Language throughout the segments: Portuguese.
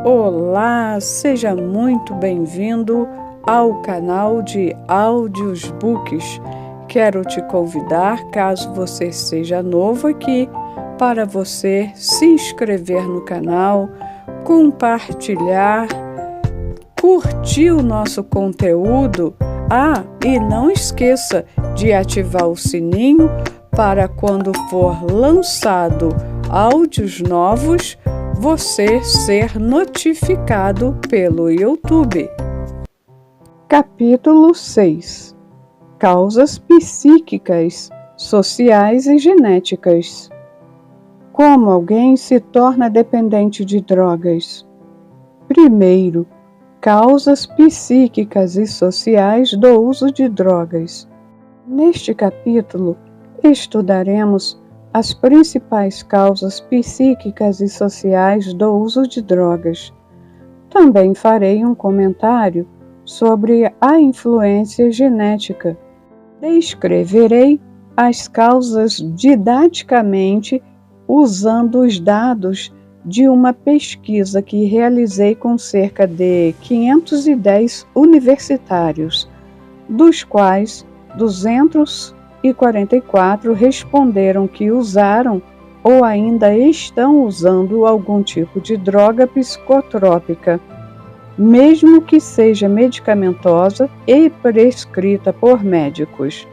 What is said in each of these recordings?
Olá, seja muito bem-vindo ao canal de Áudios Books. Quero te convidar, caso você seja novo aqui, para você se inscrever no canal, compartilhar, curtir o nosso conteúdo. E não esqueça de ativar o sininho para quando for lançado áudios novos, você ser notificado pelo YouTube. Capítulo 6. Causas psíquicas, sociais e genéticas. Como alguém se torna dependente de drogas? Primeiro, causas psíquicas e sociais do uso de drogas. Neste capítulo, estudaremos as principais causas psíquicas e sociais do uso de drogas. Também farei um comentário sobre a influência genética. Descreverei as causas didaticamente usando os dados de uma pesquisa que realizei com cerca de 510 universitários, dos quais 244 responderam que usaram ou ainda estão usando algum tipo de droga psicotrópica, mesmo que seja medicamentosa e prescrita por médicos.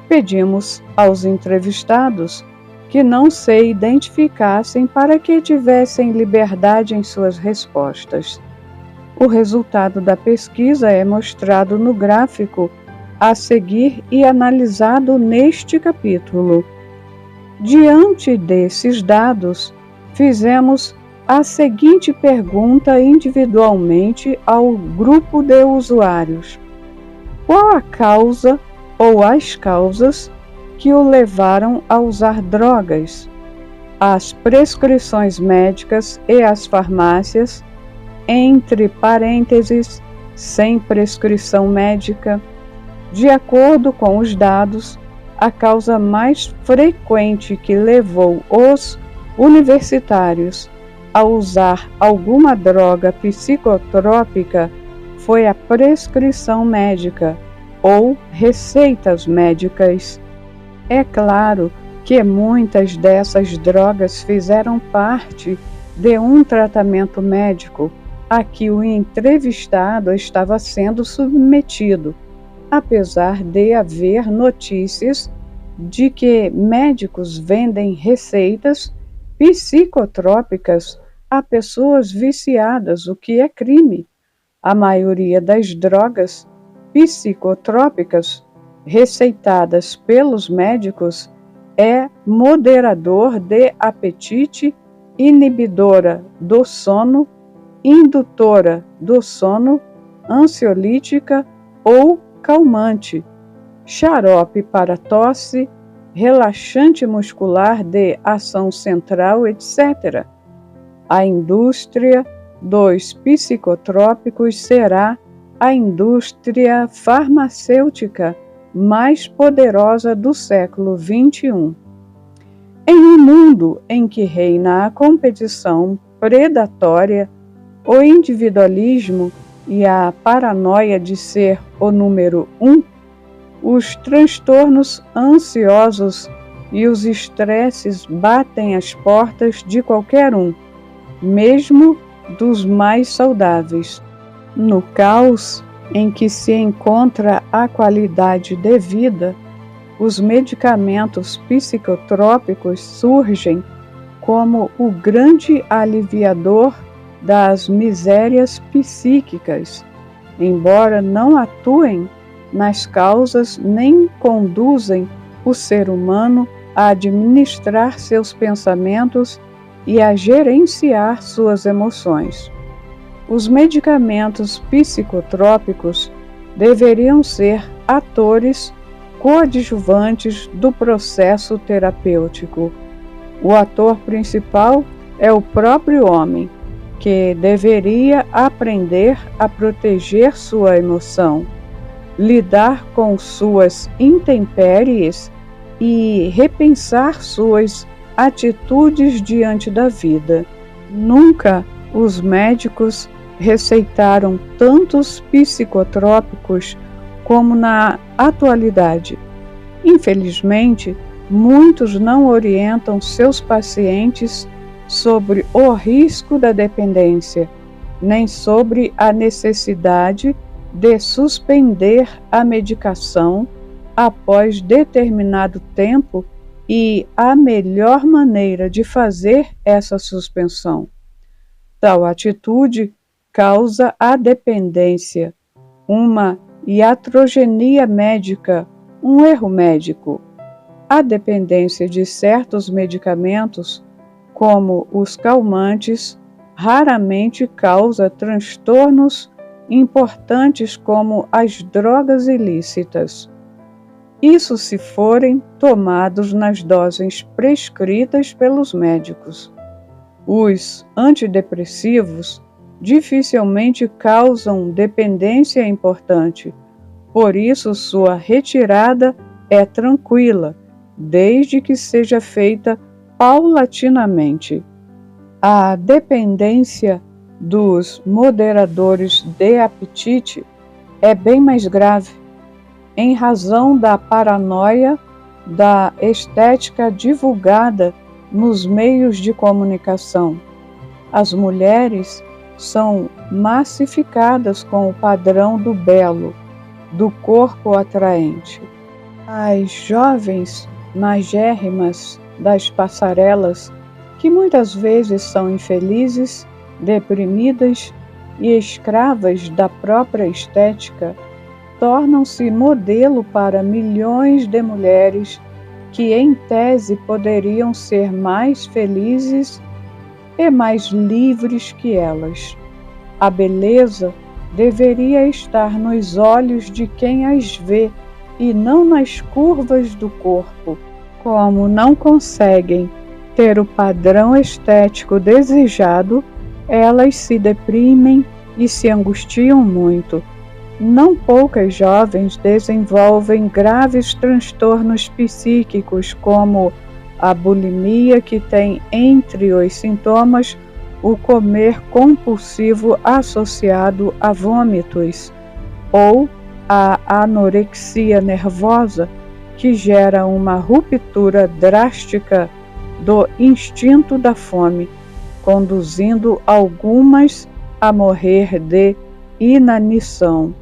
Pedimos aos entrevistados que não se identificassem para que tivessem liberdade em suas respostas. O resultado da pesquisa é mostrado no gráfico a seguir e analisado neste capítulo. Diante desses dados, fizemos a seguinte pergunta individualmente ao grupo de usuários: qual a causa ou as causas que o levaram a usar drogas? As prescrições médicas e as farmácias, entre parênteses, sem prescrição médica. De acordo com os dados, a causa mais frequente que levou os universitários a usar alguma droga psicotrópica foi a prescrição médica ou receitas médicas. É claro que muitas dessas drogas fizeram parte de um tratamento médico a que o entrevistado estava sendo submetido, apesar de haver notícias de que médicos vendem receitas psicotrópicas a pessoas viciadas, o que é crime. A maioria das drogas psicotrópicas receitadas pelos médicos é moderador de apetite, inibidora do sono, indutora do sono, ansiolítica ou calmante, xarope para tosse, relaxante muscular de ação central, etc. A indústria dos psicotrópicos será a indústria farmacêutica mais poderosa do século XXI. Em um mundo em que reina a competição predatória, o individualismo e a paranoia de ser o número 1, os transtornos ansiosos e os estresses batem às portas de qualquer um, mesmo dos mais saudáveis. No caos em que se encontra a qualidade de vida, os medicamentos psicotrópicos surgem como o grande aliviador das misérias psíquicas, embora não atuem nas causas nem conduzem o ser humano a administrar seus pensamentos e a gerenciar suas emoções. Os medicamentos psicotrópicos deveriam ser atores coadjuvantes do processo terapêutico. O ator principal é o próprio homem, que deveria aprender a proteger sua emoção, lidar com suas intempéries e repensar suas atitudes diante da vida. Nunca Os médicos receitaram tantos psicotrópicos como na atualidade. Infelizmente, muitos não orientam seus pacientes sobre o risco da dependência, nem sobre a necessidade de suspender a medicação após determinado tempo e a melhor maneira de fazer essa suspensão. Tal atitude causa a dependência, uma iatrogenia médica, um erro médico. A dependência de certos medicamentos, como os calmantes, raramente causa transtornos importantes como as drogas ilícitas. Isso se forem tomados nas doses prescritas pelos médicos. Os antidepressivos dificilmente causam dependência importante, por isso sua retirada é tranquila, desde que seja feita paulatinamente. A dependência dos moderadores de apetite é bem mais grave, em razão da paranoia da estética divulgada nos meios de comunicação. As mulheres são massificadas com o padrão do belo, do corpo atraente. As jovens magérrimas das passarelas, que muitas vezes são infelizes, deprimidas e escravas da própria estética, tornam-se modelo para milhões de mulheres que, em tese, poderiam ser mais felizes e mais livres que elas. A beleza deveria estar nos olhos de quem as vê e não nas curvas do corpo. Como não conseguem ter o padrão estético desejado, elas se deprimem e se angustiam muito. Não poucas jovens desenvolvem graves transtornos psíquicos, como a bulimia, que tem entre os sintomas o comer compulsivo associado a vômitos, ou a anorexia nervosa, que gera uma ruptura drástica do instinto da fome, conduzindo algumas a morrer de inanição.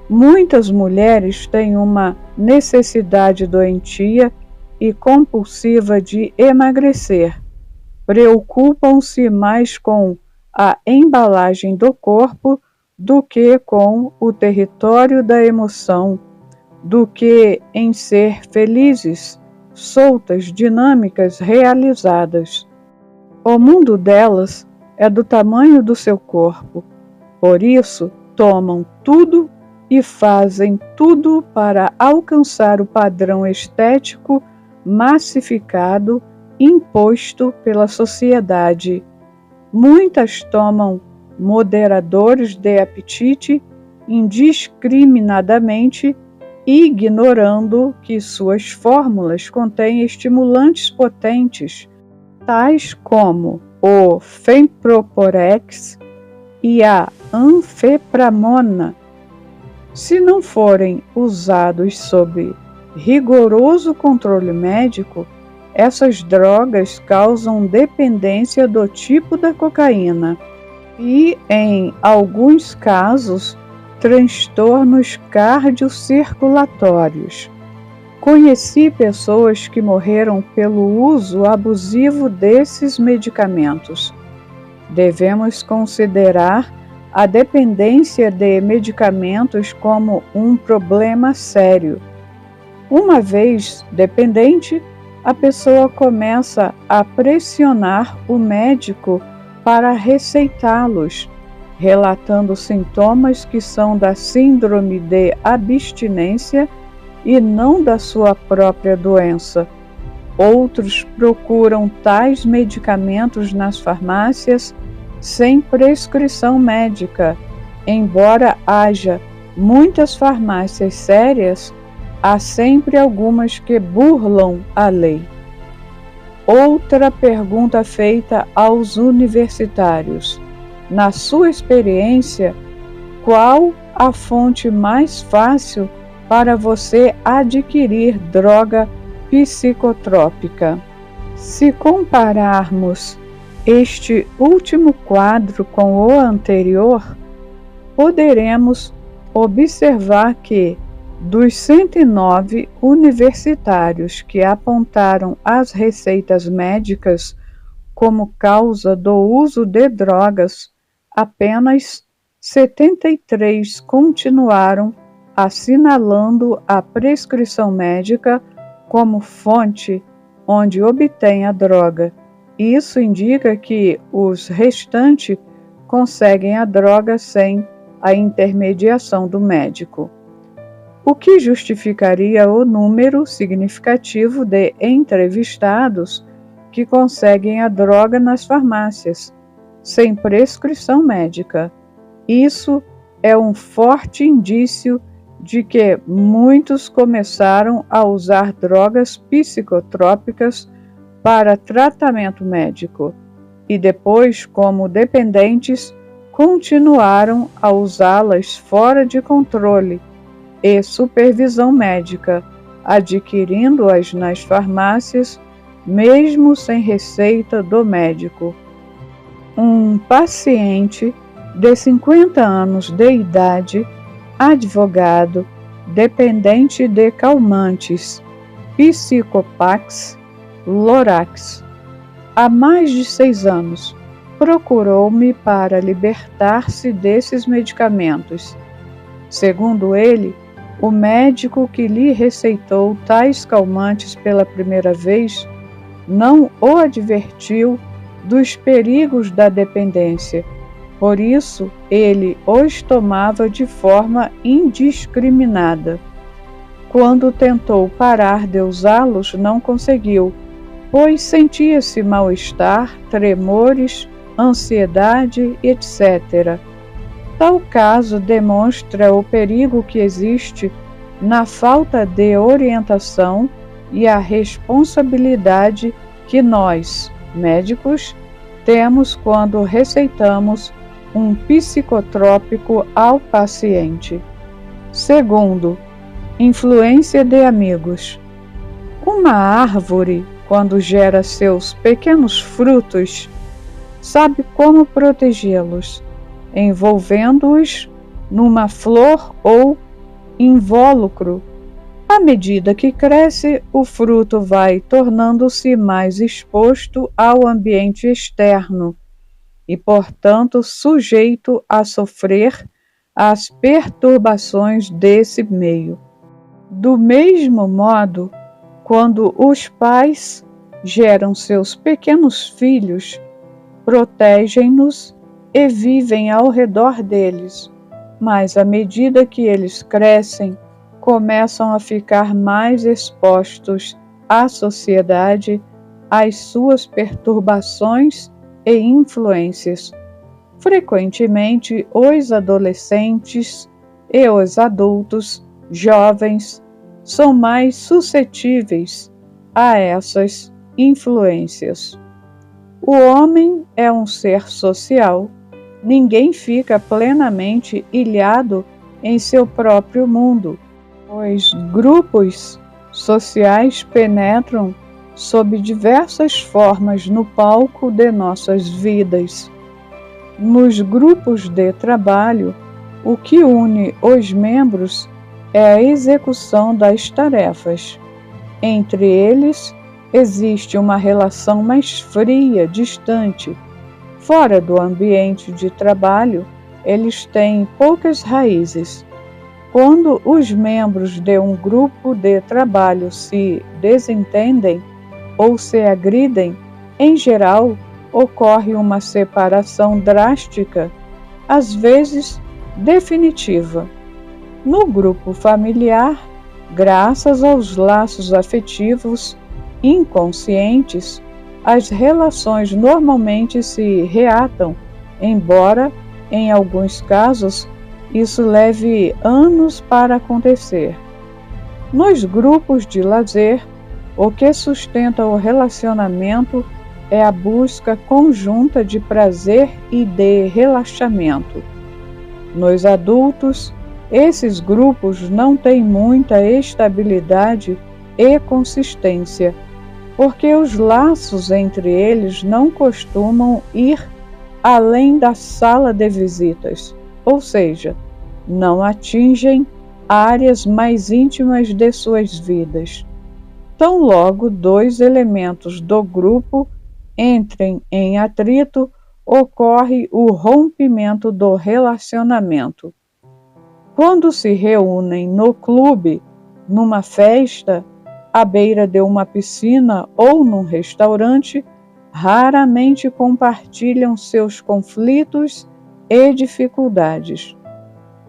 Muitas mulheres têm uma necessidade doentia e compulsiva de emagrecer. Preocupam-se mais com a embalagem do corpo do que com o território da emoção, do que em ser felizes, soltas, dinâmicas, realizadas. O mundo delas é do tamanho do seu corpo, por isso tomam tudo e fazem tudo para alcançar o padrão estético massificado imposto pela sociedade. Muitas tomam moderadores de apetite indiscriminadamente, ignorando que suas fórmulas contêm estimulantes potentes, tais como o Femproporex e a anfepramona. Se não forem usados sob rigoroso controle médico, essas drogas causam dependência do tipo da cocaína e, em alguns casos, transtornos cardiocirculatórios. Conheci pessoas que morreram pelo uso abusivo desses medicamentos. Devemos considerar a dependência de medicamentos como um problema sério. Uma vez dependente, a pessoa começa a pressionar o médico para receitá-los, relatando sintomas que são da síndrome de abstinência e não da sua própria doença. Outros procuram tais medicamentos nas farmácias sem prescrição médica. Embora haja muitas farmácias sérias, há sempre algumas que burlam a lei. Outra pergunta feita aos universitários: na sua experiência, qual a fonte mais fácil para você adquirir droga psicotrópica? Se compararmos este último quadro com o anterior, poderemos observar que, dos 109 universitários que apontaram as receitas médicas como causa do uso de drogas, apenas 73 continuaram assinalando a prescrição médica como fonte onde obtém a droga. Isso indica que os restantes conseguem a droga sem a intermediação do médico, o que justificaria o número significativo de entrevistados que conseguem a droga nas farmácias, sem prescrição médica. Isso é um forte indício de que muitos começaram a usar drogas psicotrópicas para tratamento médico e depois, como dependentes, continuaram a usá-las fora de controle e supervisão médica, adquirindo-as nas farmácias, mesmo sem receita do médico. Um paciente de 50 anos de idade, advogado, dependente de calmantes, Psicopax, Lorax, há mais de 6 anos, procurou-me para libertar-se desses medicamentos. Segundo ele, o médico que lhe receitou tais calmantes pela primeira vez não o advertiu dos perigos da dependência. Por isso, ele os tomava de forma indiscriminada. Quando tentou parar de usá-los, não conseguiu, pois sentia-se mal-estar, tremores, ansiedade, etc. Tal caso demonstra o perigo que existe na falta de orientação e a responsabilidade que nós, médicos, temos quando receitamos um psicotrópico ao paciente. Segundo, influência de amigos. Uma árvore, quando gera seus pequenos frutos, sabe como protegê-los, envolvendo-os numa flor ou invólucro. À medida que cresce, o fruto vai tornando-se mais exposto ao ambiente externo e, portanto, sujeito a sofrer as perturbações desse meio. Do mesmo modo, quando os pais geram seus pequenos filhos, protegem-nos e vivem ao redor deles, mas à medida que eles crescem, começam a ficar mais expostos à sociedade, às suas perturbações e influências. Frequentemente, os adolescentes e os adultos, jovens, são mais suscetíveis a essas influências. O homem é um ser social. Ninguém fica plenamente ilhado em seu próprio mundo. Os grupos sociais penetram sob diversas formas no palco de nossas vidas. Nos grupos de trabalho, o que une os membros é a execução das tarefas. Entre eles, existe uma relação mais fria, distante. Fora do ambiente de trabalho, eles têm poucas raízes. Quando os membros de um grupo de trabalho se desentendem ou se agridem, em geral, ocorre uma separação drástica, às vezes definitiva. No grupo familiar, graças aos laços afetivos inconscientes, as relações normalmente se reatam, embora, em alguns casos, isso leve anos para acontecer. Nos grupos de lazer, o que sustenta o relacionamento é a busca conjunta de prazer e de relaxamento. Nos adultos, esses grupos não têm muita estabilidade e consistência, porque os laços entre eles não costumam ir além da sala de visitas, ou seja, não atingem áreas mais íntimas de suas vidas. Tão logo dois elementos do grupo entrem em atrito, ocorre o rompimento do relacionamento. Quando se reúnem no clube, numa festa, à beira de uma piscina ou num restaurante, raramente compartilham seus conflitos e dificuldades.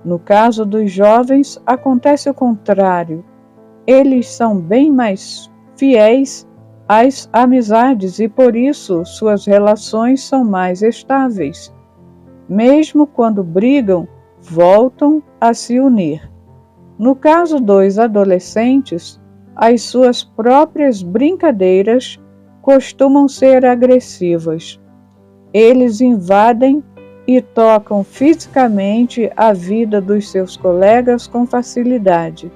No caso dos jovens, acontece o contrário. Eles são bem mais fiéis às amizades e, por isso, suas relações são mais estáveis. Mesmo quando brigam, voltam a se unir. No caso dos adolescentes, as suas próprias brincadeiras costumam ser agressivas. Eles invadem e tocam fisicamente a vida dos seus colegas com facilidade.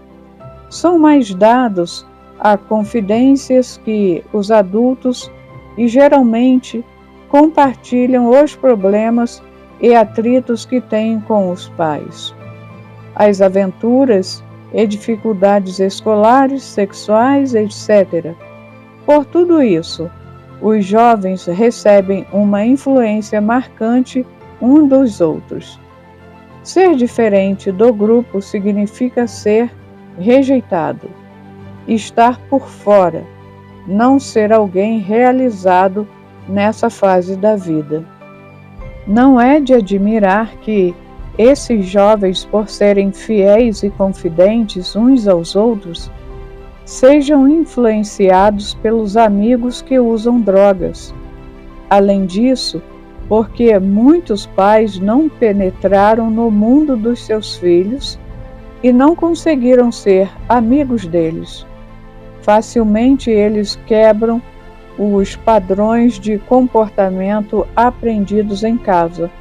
São mais dados a confidências que os adultos e geralmente compartilham os problemas e atritos que têm com os pais. As aventuras e dificuldades escolares, sexuais, etc. Por tudo isso, os jovens recebem uma influência marcante um dos outros. Ser diferente do grupo significa ser rejeitado, estar por fora, não ser alguém realizado nessa fase da vida. Não é de admirar que esses jovens, por serem fiéis e confidentes uns aos outros, sejam influenciados pelos amigos que usam drogas. Além disso, porque muitos pais não penetraram no mundo dos seus filhos e não conseguiram ser amigos deles. Facilmente eles quebram os padrões de comportamento aprendidos em casa,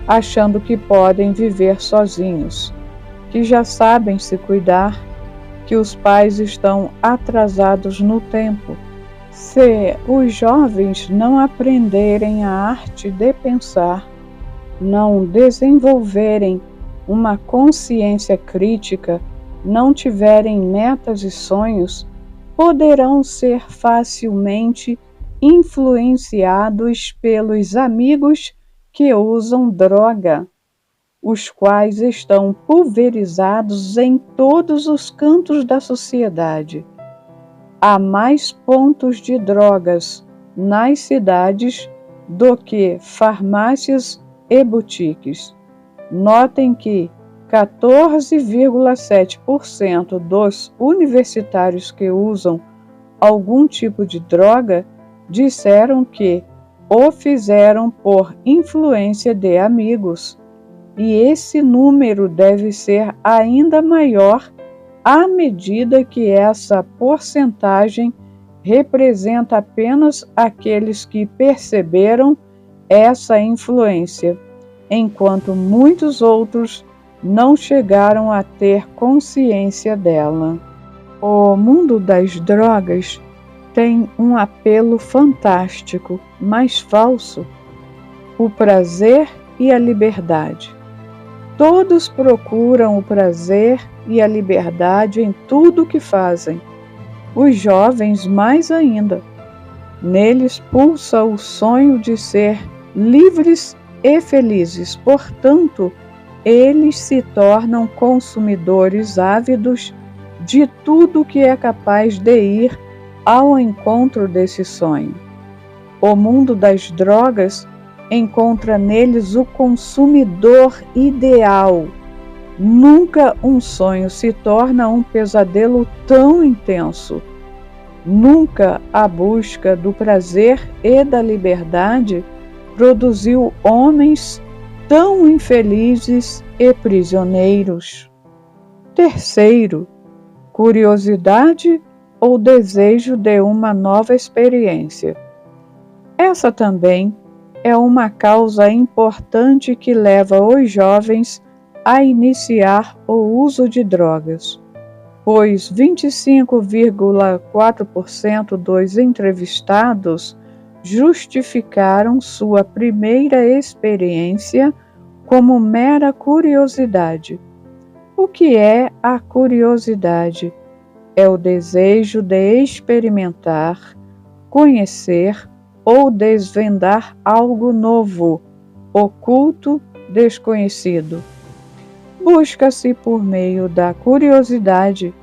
achando que podem viver sozinhos, que já sabem se cuidar, que os pais estão atrasados no tempo. Se os jovens não aprenderem a arte de pensar, não desenvolverem uma consciência crítica, não tiverem metas e sonhos, poderão ser facilmente influenciados pelos amigos que usam droga, os quais estão pulverizados em todos os cantos da sociedade. Há mais pontos de drogas nas cidades do que farmácias e boutiques. Notem que 14,7% dos universitários que usam algum tipo de droga disseram que o fizeram por influência de amigos, e esse número deve ser ainda maior à medida que essa porcentagem representa apenas aqueles que perceberam essa influência, enquanto muitos outros não chegaram a ter consciência dela. O mundo das drogas tem um apelo fantástico, mas falso: o prazer e a liberdade. Todos procuram o prazer e a liberdade em tudo o que fazem. Os jovens mais ainda. Neles pulsa o sonho de ser livres e felizes. Portanto, eles se tornam consumidores ávidos de tudo que é capaz de ir ao encontro desse sonho. O mundo das drogas encontra neles o consumidor ideal. Nunca um sonho se torna um pesadelo tão intenso. Nunca a busca do prazer e da liberdade produziu homens tão infelizes e prisioneiros. Terceiro, curiosidade ou desejo de uma nova experiência. Essa também é uma causa importante que leva os jovens a iniciar o uso de drogas, pois 25,4% dos entrevistados justificaram sua primeira experiência como mera curiosidade. O que é a curiosidade? É o desejo de experimentar, conhecer ou desvendar algo novo, oculto, desconhecido. Busca-se por meio da curiosidade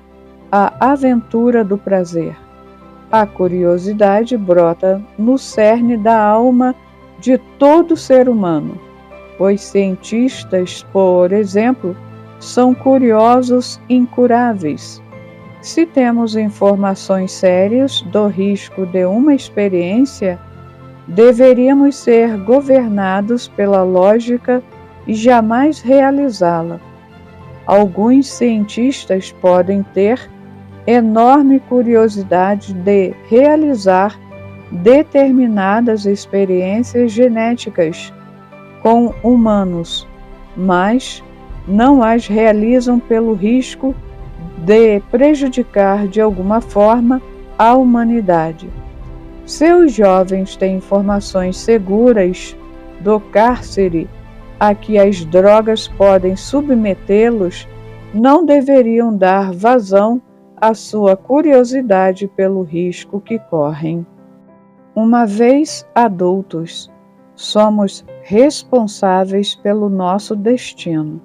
a aventura do prazer. A curiosidade brota no cerne da alma de todo ser humano. Os cientistas, por exemplo, são curiosos incuráveis. Se temos informações sérias do risco de uma experiência, deveríamos ser governados pela lógica e jamais realizá-la. Alguns cientistas podem ter enorme curiosidade de realizar determinadas experiências genéticas com humanos, mas não as realizam pelo risco de prejudicar de alguma forma a humanidade. Se os jovens têm informações seguras do cárcere a que as drogas podem submetê-los, não deveriam dar vazão à sua curiosidade pelo risco que correm. Uma vez adultos, somos responsáveis pelo nosso destino.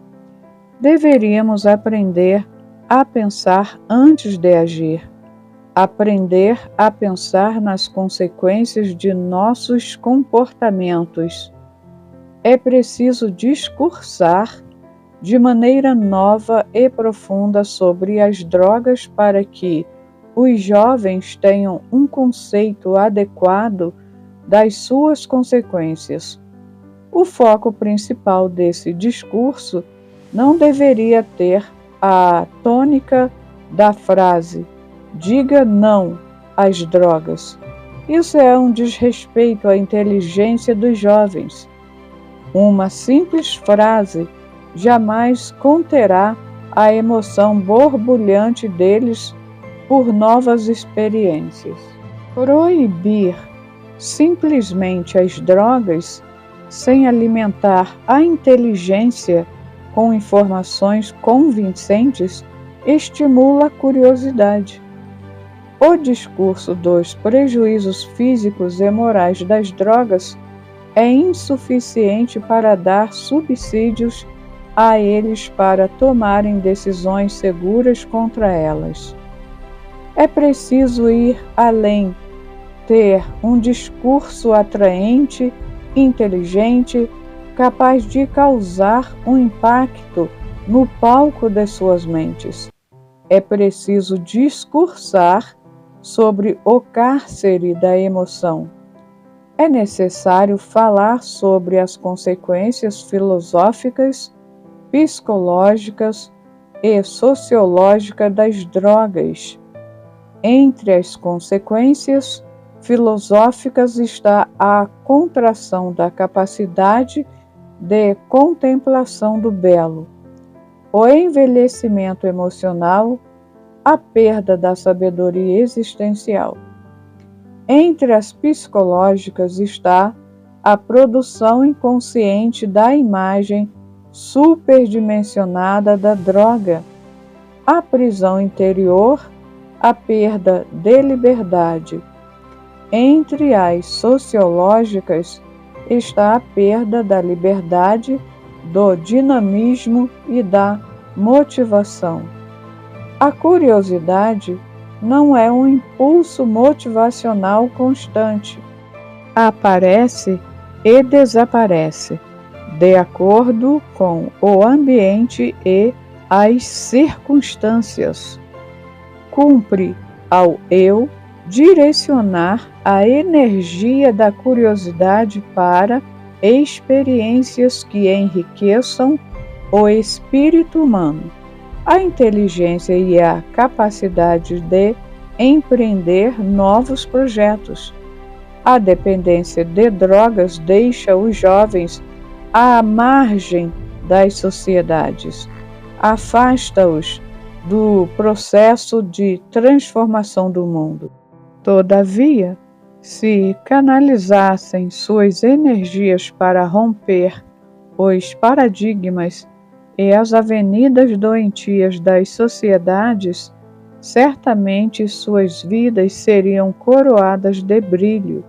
Deveríamos aprender a pensar antes de agir, aprender a pensar nas consequências de nossos comportamentos. É preciso discursar de maneira nova e profunda sobre as drogas para que os jovens tenham um conceito adequado das suas consequências. O foco principal desse discurso não deveria ter a tônica da frase "diga não às drogas". Isso é um desrespeito à inteligência dos jovens. Uma simples frase jamais conterá a emoção borbulhante deles por novas experiências. Proibir simplesmente as drogas, sem alimentar a inteligência com informações convincentes, estimula a curiosidade. O discurso dos prejuízos físicos e morais das drogas é insuficiente para dar subsídios a eles para tomarem decisões seguras contra elas. É preciso ir além, ter um discurso atraente, inteligente, capaz de causar um impacto no palco de suas mentes. É preciso discursar sobre o cárcere da emoção. É necessário falar sobre as consequências filosóficas, psicológicas e sociológicas das drogas. Entre as consequências filosóficas está a contração da capacidade de contemplação do belo, o envelhecimento emocional, a perda da sabedoria existencial. Entre as psicológicas está a produção inconsciente da imagem superdimensionada da droga, a prisão interior, a perda de liberdade. Entre as sociológicas está a perda da liberdade, do dinamismo e da motivação. A curiosidade não é um impulso motivacional constante. Aparece e desaparece, de acordo com o ambiente e as circunstâncias. Cumpre ao eu direcionar a energia da curiosidade para experiências que enriqueçam o espírito humano, a inteligência e a capacidade de empreender novos projetos. A dependência de drogas deixa os jovens à margem das sociedades, afasta-os do processo de transformação do mundo. Todavia, se canalizassem suas energias para romper os paradigmas e as avenidas doentias das sociedades, certamente suas vidas seriam coroadas de brilho.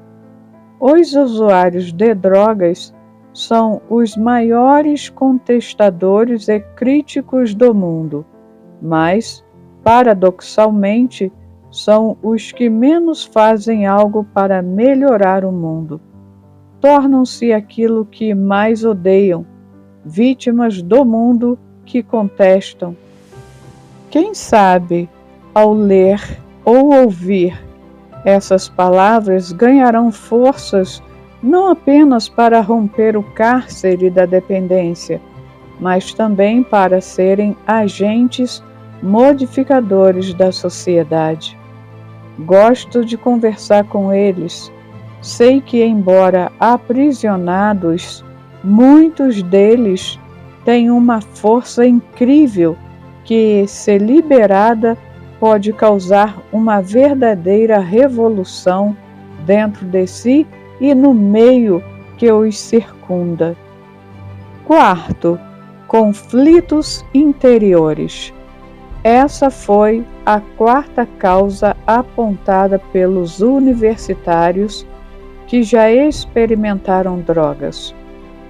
Os usuários de drogas são os maiores contestadores e críticos do mundo, mas, paradoxalmente, são os que menos fazem algo para melhorar o mundo. Tornam-se aquilo que mais odeiam, vítimas do mundo que contestam. Quem sabe, ao ler ou ouvir essas palavras, ganharão forças não apenas para romper o cárcere da dependência, mas também para serem agentes modificadores da sociedade. Gosto de conversar com eles. Sei que, embora aprisionados, muitos deles têm uma força incrível que, se liberada, pode causar uma verdadeira revolução dentro de si e no meio que os circunda. Quarto, conflitos interiores. Essa foi a quarta causa apontada pelos universitários que já experimentaram drogas.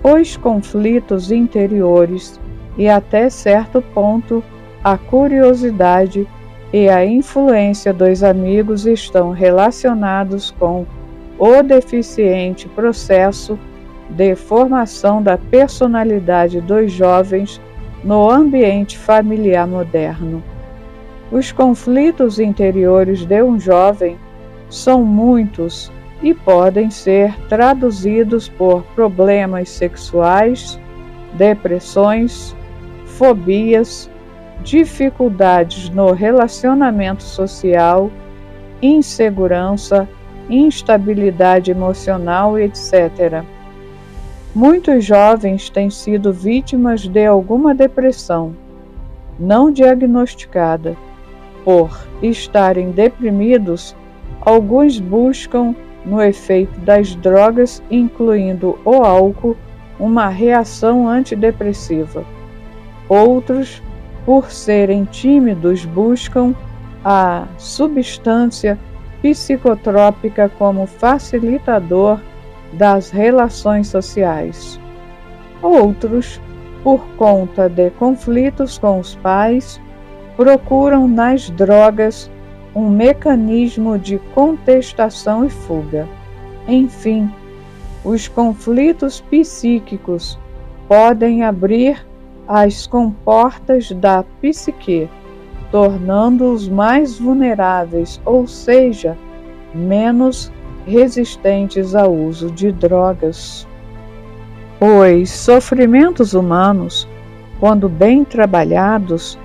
Os conflitos interiores e, até certo ponto, a curiosidade e a influência dos amigos estão relacionados com o deficiente processo de formação da personalidade dos jovens no ambiente familiar moderno. Os conflitos interiores de um jovem são muitos e podem ser traduzidos por problemas sexuais, depressões, fobias, dificuldades no relacionamento social, insegurança, instabilidade emocional, etc. Muitos jovens têm sido vítimas de alguma depressão não diagnosticada. Por estarem deprimidos, alguns buscam, no efeito das drogas, incluindo o álcool, uma reação antidepressiva. Outros, por serem tímidos, buscam a substância psicotrópica como facilitador das relações sociais. Outros, por conta de conflitos com os pais, procuram nas drogas um mecanismo de contestação e fuga. Enfim, os conflitos psíquicos podem abrir as comportas da psique, tornando-os mais vulneráveis, ou seja, menos resistentes ao uso de drogas. Os sofrimentos humanos, quando bem trabalhados,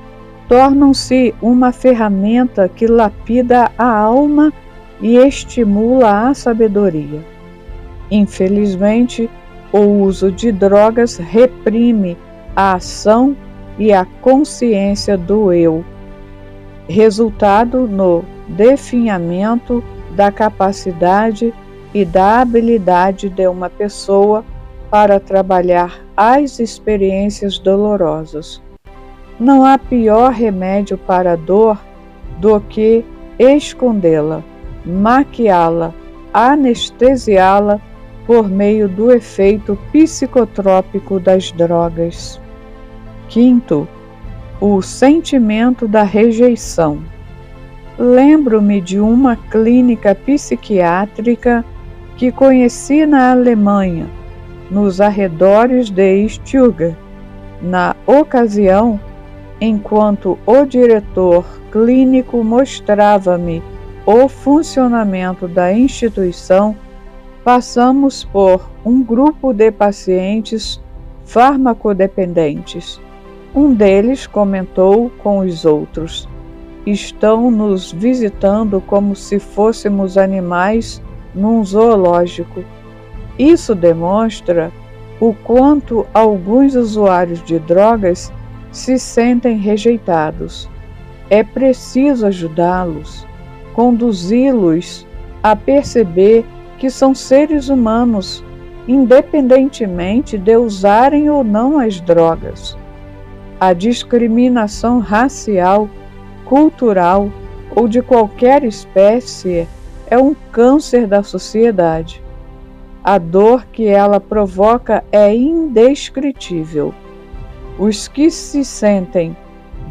tornam-se uma ferramenta que lapida a alma e estimula a sabedoria. Infelizmente, o uso de drogas reprime a ação e a consciência do eu, resultado no definhamento da capacidade e da habilidade de uma pessoa para trabalhar as experiências dolorosas. Não há pior remédio para a dor do que escondê-la, maquiá-la, anestesiá-la por meio do efeito psicotrópico das drogas. Quinto, o sentimento da rejeição. Lembro-me de uma clínica psiquiátrica que conheci na Alemanha, nos arredores de Stuttgart. Na ocasião, enquanto o diretor clínico mostrava-me o funcionamento da instituição, passamos por um grupo de pacientes farmacodependentes. Um deles comentou com os outros: "Estão nos visitando como se fôssemos animais num zoológico. Isso demonstra o quanto alguns usuários de drogas se sentem rejeitados. É preciso ajudá-los, conduzi-los a perceber que são seres humanos, independentemente de usarem ou não as drogas. A discriminação racial, cultural ou de qualquer espécie é um câncer da sociedade. A dor que ela provoca é indescritível. Os que se sentem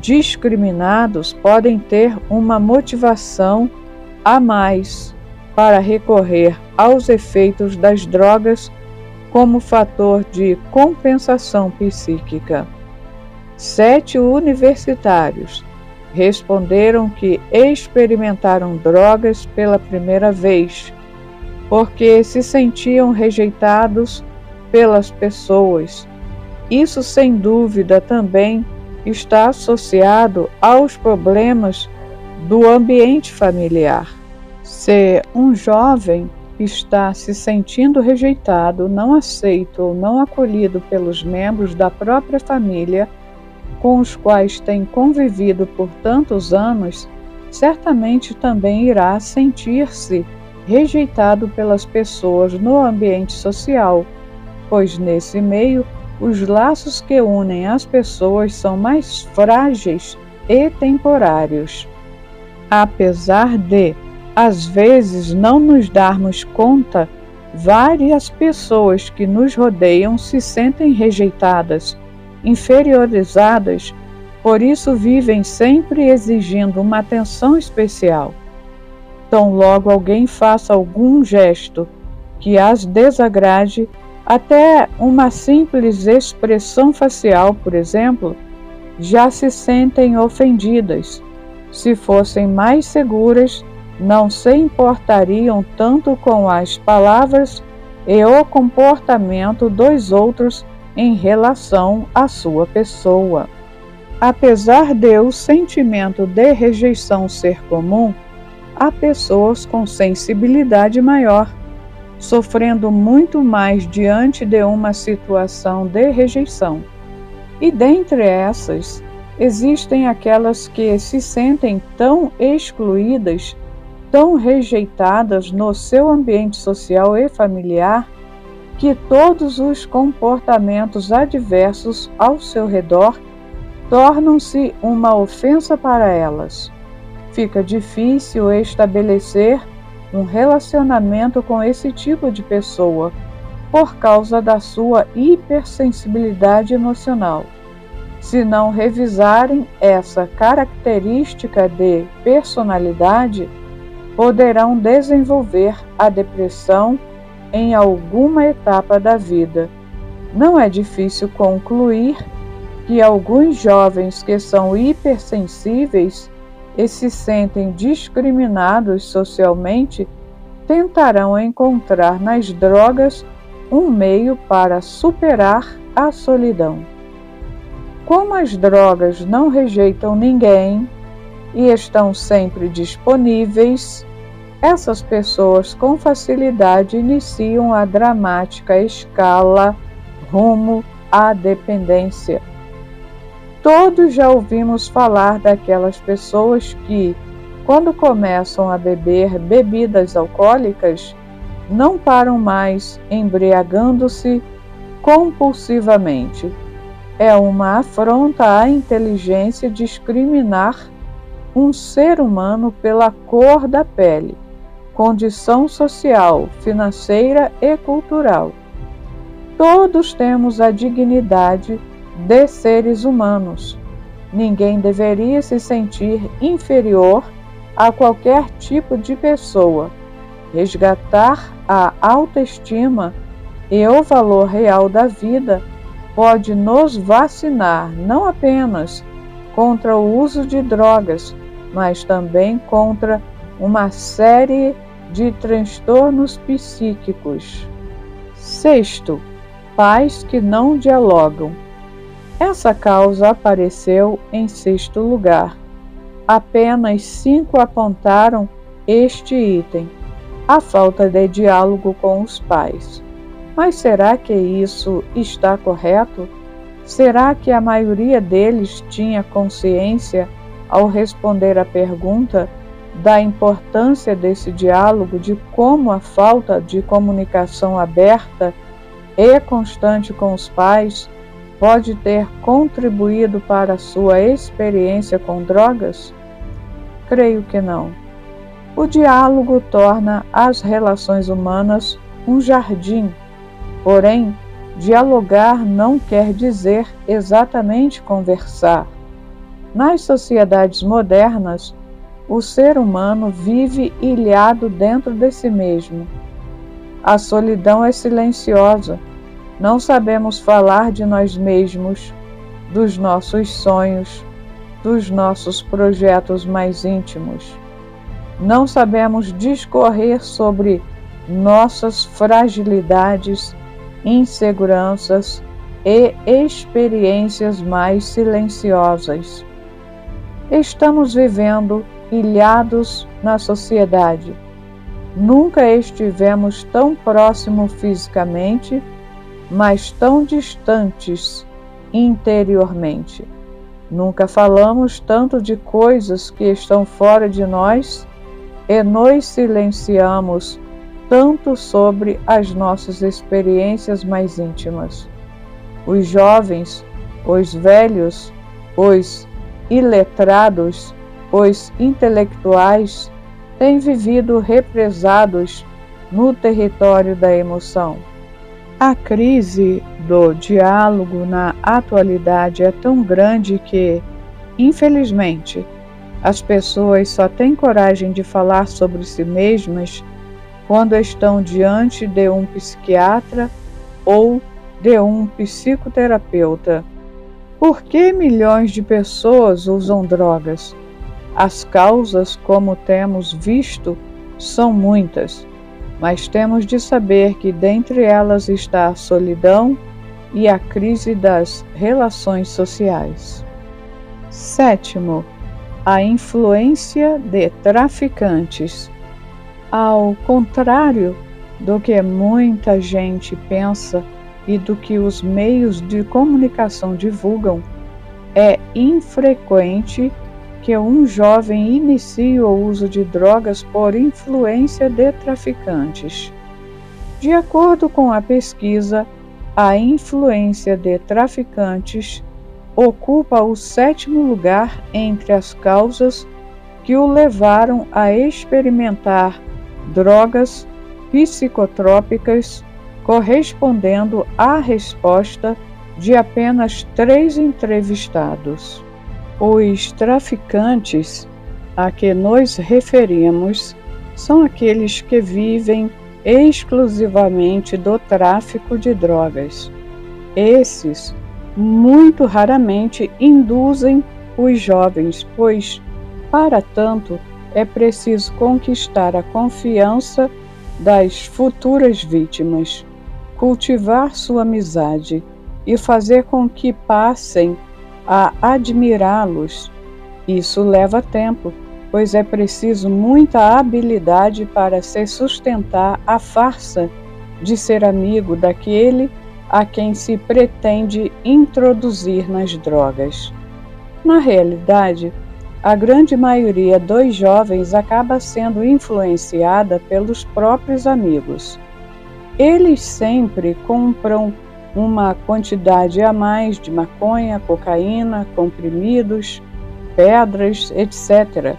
discriminados podem ter uma motivação a mais para recorrer aos efeitos das drogas como fator de compensação psíquica. 7 universitários responderam que experimentaram drogas pela primeira vez, porque se sentiam rejeitados pelas pessoas. Isso, sem dúvida, também está associado aos problemas do ambiente familiar. Se um jovem está se sentindo rejeitado, não aceito ou não acolhido pelos membros da própria família com os quais tem convivido por tantos anos, certamente também irá sentir-se rejeitado pelas pessoas no ambiente social, pois nesse meio os laços que unem as pessoas são mais frágeis e temporários. Apesar de, às vezes, não nos darmos conta, várias pessoas que nos rodeiam se sentem rejeitadas, inferiorizadas, por isso vivem sempre exigindo uma atenção especial. Tão logo alguém faça algum gesto que as desagrade, até uma simples expressão facial, por exemplo, já se sentem ofendidas. Se fossem mais seguras, não se importariam tanto com as palavras e o comportamento dos outros em relação à sua pessoa. Apesar de o sentimento de rejeição ser comum, há pessoas com sensibilidade maior, sofrendo muito mais diante de uma situação de rejeição. E dentre essas, existem aquelas que se sentem tão excluídas, tão rejeitadas no seu ambiente social e familiar, que todos os comportamentos adversos ao seu redor tornam-se uma ofensa para elas. Fica difícil estabelecer um relacionamento com esse tipo de pessoa por causa da sua hipersensibilidade emocional. Se não revisarem essa característica de personalidade, poderão desenvolver a depressão em alguma etapa da vida. Não é difícil concluir que alguns jovens que são hipersensíveis e se sentem discriminados socialmente tentarão encontrar nas drogas um meio para superar a solidão. Como as drogas não rejeitam ninguém e estão sempre disponíveis, essas pessoas com facilidade iniciam a dramática escala rumo à dependência. Todos já ouvimos falar daquelas pessoas que, quando começam a beber bebidas alcoólicas, não param mais, embriagando-se compulsivamente. É uma afronta à inteligência discriminar um ser humano pela cor da pele, condição social, financeira e cultural. Todos temos a dignidade de seres humanos. Ninguém deveria se sentir inferior a qualquer tipo de pessoa. Resgatar a autoestima e o valor real da vida pode nos vacinar não apenas contra o uso de drogas, mas também contra uma série de transtornos psíquicos. 6. Pais que não dialogam. Essa causa apareceu em 6º lugar. Apenas 5 apontaram este item. a falta de diálogo com os pais. Mas será que isso está correto? Será que a maioria deles tinha consciência ao responder à pergunta da importância desse diálogo, de como a falta de comunicação aberta e constante com os pais pode ter contribuído para a sua experiência com drogas? Creio que não. O diálogo torna as relações humanas um jardim, porém, dialogar não quer dizer exatamente conversar. Nas sociedades modernas, o ser humano vive ilhado dentro de si mesmo. A solidão é silenciosa. Não sabemos falar de nós mesmos, dos nossos sonhos, dos nossos projetos mais íntimos. Não sabemos discorrer sobre nossas fragilidades, inseguranças e experiências mais silenciosas. Estamos vivendo ilhados na sociedade. Nunca estivemos tão próximos fisicamente, mas tão distantes interiormente. Nunca falamos tanto de coisas que estão fora de nós e nos silenciamos tanto sobre as nossas experiências mais íntimas. Os jovens, os velhos, os iletrados, os intelectuais têm vivido represados no território da emoção. A crise do diálogo na atualidade é tão grande que, infelizmente, as pessoas só têm coragem de falar sobre si mesmas quando estão diante de um psiquiatra ou de um psicoterapeuta. Por que milhões de pessoas usam drogas? As causas, como temos visto, são muitas, mas temos de saber que dentre elas está a solidão e a crise das relações sociais. 7. A influência de traficantes. Ao contrário do que muita gente pensa e do que os meios de comunicação divulgam, é infrequente que um jovem inicie o uso de drogas por influência de traficantes. De acordo com a pesquisa, a influência de traficantes ocupa o 7º lugar entre as causas que o levaram a experimentar drogas psicotrópicas, correspondendo à resposta de apenas 3 entrevistados. Os traficantes a que nos referimos são aqueles que vivem exclusivamente do tráfico de drogas. Esses muito raramente induzem os jovens, pois, para tanto, é preciso conquistar a confiança das futuras vítimas, cultivar sua amizade e fazer com que passem a admirá-los. Isso leva tempo, pois é preciso muita habilidade para se sustentar a farsa de ser amigo daquele a quem se pretende introduzir nas drogas. Na realidade, a grande maioria dos jovens acaba sendo influenciada pelos próprios amigos. Eles sempre compram uma quantidade a mais de maconha, cocaína, comprimidos, pedras, etc.,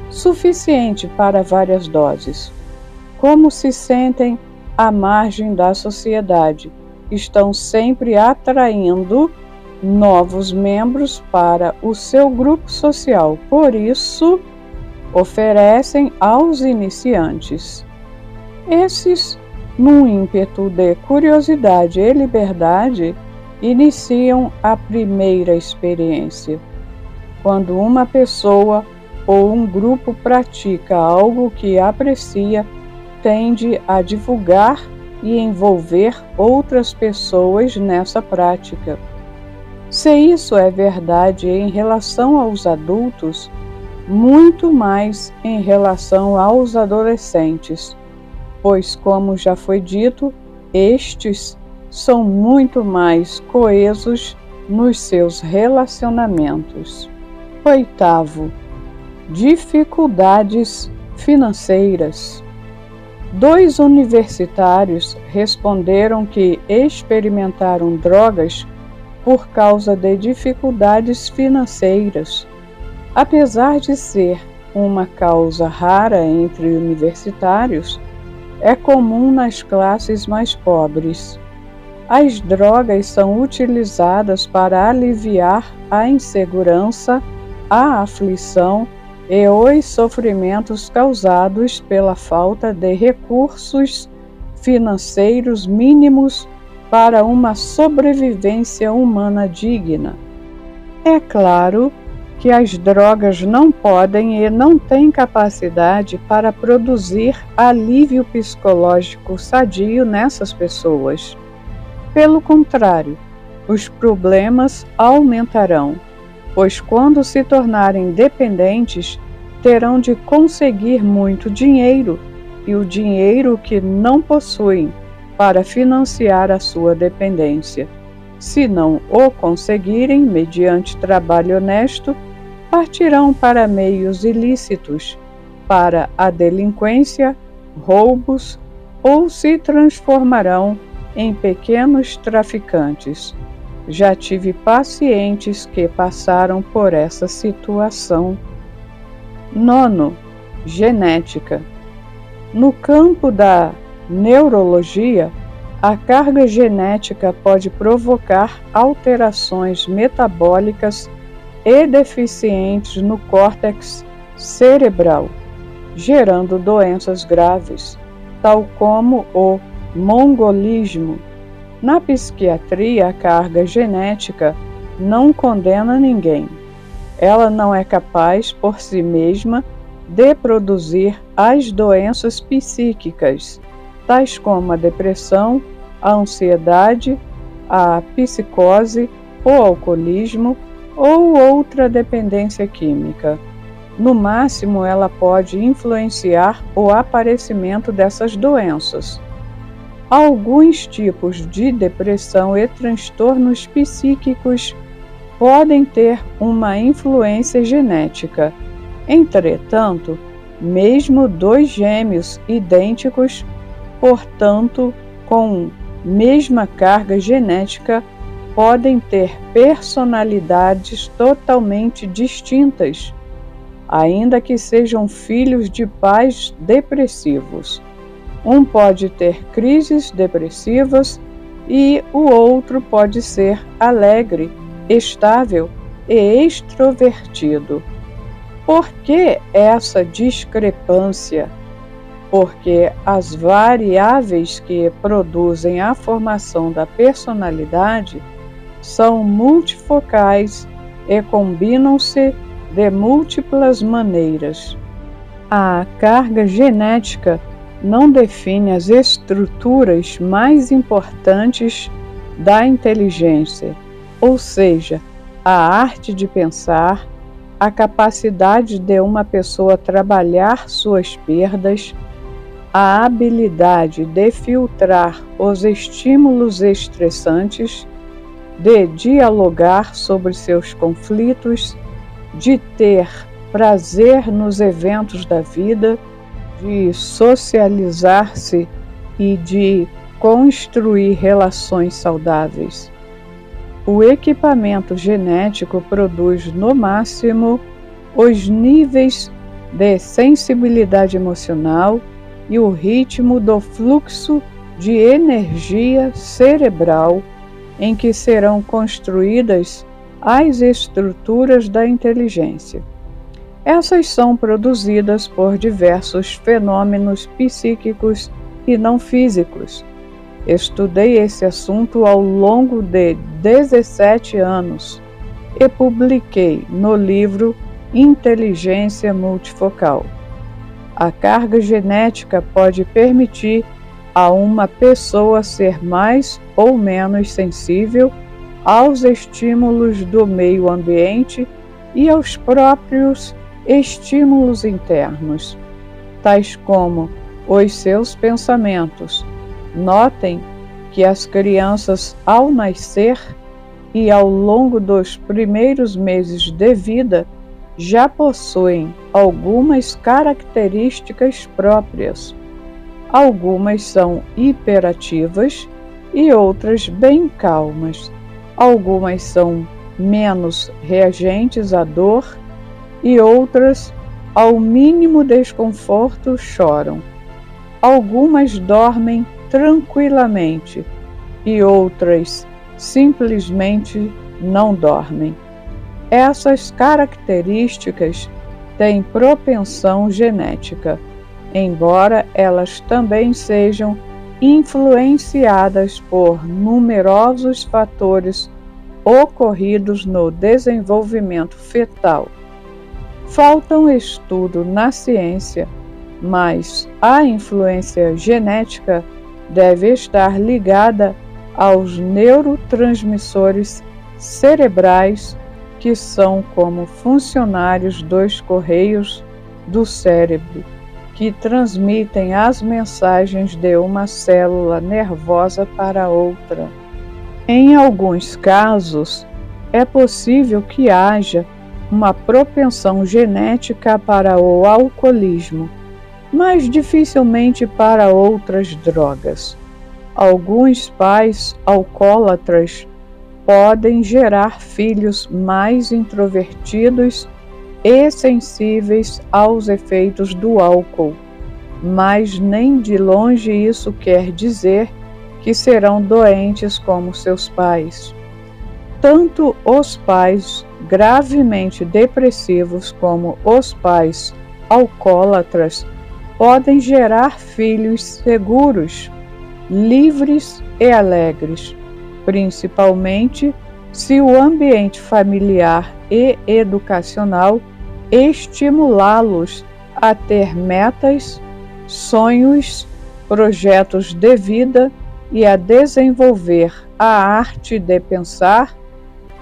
suficiente para várias doses. Como se sentem à margem da sociedade, estão sempre atraindo novos membros para o seu grupo social, por isso oferecem aos iniciantes. Esses, num ímpeto de curiosidade e liberdade, iniciam a primeira experiência. Quando uma pessoa ou um grupo pratica algo que aprecia, tende a divulgar e envolver outras pessoas nessa prática. Se isso é verdade em relação aos adultos, muito mais em relação aos adolescentes, pois, como já foi dito, estes são muito mais coesos nos seus relacionamentos. Oitavo, dificuldades financeiras. 2 universitários responderam que experimentaram drogas por causa de dificuldades financeiras. Apesar de ser uma causa rara entre universitários, é comum nas classes mais pobres. As drogas são utilizadas para aliviar a insegurança, a aflição e os sofrimentos causados pela falta de recursos financeiros mínimos para uma sobrevivência humana digna. É claro que as drogas não podem e não têm capacidade para produzir alívio psicológico sadio nessas pessoas. Pelo contrário, os problemas aumentarão, pois quando se tornarem dependentes, terão de conseguir muito dinheiro e o dinheiro que não possuem para financiar a sua dependência. Se não o conseguirem mediante trabalho honesto, partirão para meios ilícitos, para a delinquência, roubos ou se transformarão em pequenos traficantes. Já tive pacientes que passaram por essa situação. Nono, genética. No campo da neurologia, a carga genética pode provocar alterações metabólicas e deficientes no córtex cerebral, gerando doenças graves, tal como o mongolismo. Na psiquiatria, a carga genética não condena ninguém. Ela não é capaz, por si mesma, de produzir as doenças psíquicas, tais como a depressão, a ansiedade, a psicose, o alcoolismo ou outra dependência química. No máximo, ela pode influenciar o aparecimento dessas doenças. Alguns tipos de depressão e transtornos psíquicos podem ter uma influência genética. Entretanto, mesmo 2 gêmeos idênticos, portanto, com mesma carga genética, podem ter personalidades totalmente distintas, ainda que sejam filhos de pais depressivos. Um pode ter crises depressivas e o outro pode ser alegre, estável e extrovertido. Por que essa discrepância? Porque as variáveis que produzem a formação da personalidade são multifocais e combinam-se de múltiplas maneiras. A carga genética não define as estruturas mais importantes da inteligência, ou seja, a arte de pensar, a capacidade de uma pessoa trabalhar suas perdas, a habilidade de filtrar os estímulos estressantes, de dialogar sobre seus conflitos, de ter prazer nos eventos da vida, de socializar-se e de construir relações saudáveis. O equipamento genético produz, no máximo, os níveis de sensibilidade emocional e o ritmo do fluxo de energia cerebral em que serão construídas as estruturas da inteligência. Essas são produzidas por diversos fenômenos psíquicos e não físicos. Estudei esse assunto ao longo de 17 anos e publiquei no livro Inteligência Multifocal. A carga genética pode permitir a uma pessoa ser mais ou menos sensível aos estímulos do meio ambiente e aos próprios estímulos internos, tais como os seus pensamentos. Notem que as crianças, ao nascer e ao longo dos primeiros meses de vida, já possuem algumas características próprias. Algumas são hiperativas e outras bem calmas. Algumas são menos reagentes à dor e outras, ao mínimo desconforto, choram. Algumas dormem tranquilamente e outras simplesmente não dormem. Essas características têm propensão genética, embora elas também sejam influenciadas por numerosos fatores ocorridos no desenvolvimento fetal. Falta um estudo na ciência, mas a influência genética deve estar ligada aos neurotransmissores cerebrais, que são como funcionários dos correios do cérebro, que transmitem as mensagens de uma célula nervosa para outra. Em alguns casos, é possível que haja uma propensão genética para o alcoolismo, mas dificilmente para outras drogas. Alguns pais alcoólatras podem gerar filhos mais introvertidos e sensíveis aos efeitos do álcool, mas nem de longe isso quer dizer que serão doentes como seus pais. Tanto os pais gravemente depressivos como os pais alcoólatras podem gerar filhos seguros, livres e alegres, principalmente se o ambiente familiar e educacional estimulá-los a ter metas, sonhos, projetos de vida e a desenvolver a arte de pensar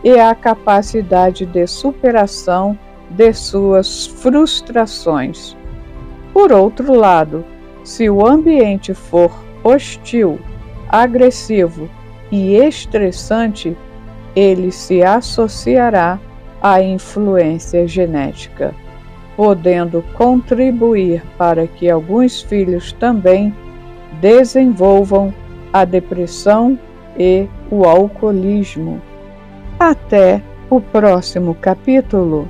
e a capacidade de superação de suas frustrações. Por outro lado, se o ambiente for hostil, agressivo e estressante, ele se associará à influência genética, podendo contribuir para que alguns filhos também desenvolvam a depressão e o alcoolismo. Até o próximo capítulo.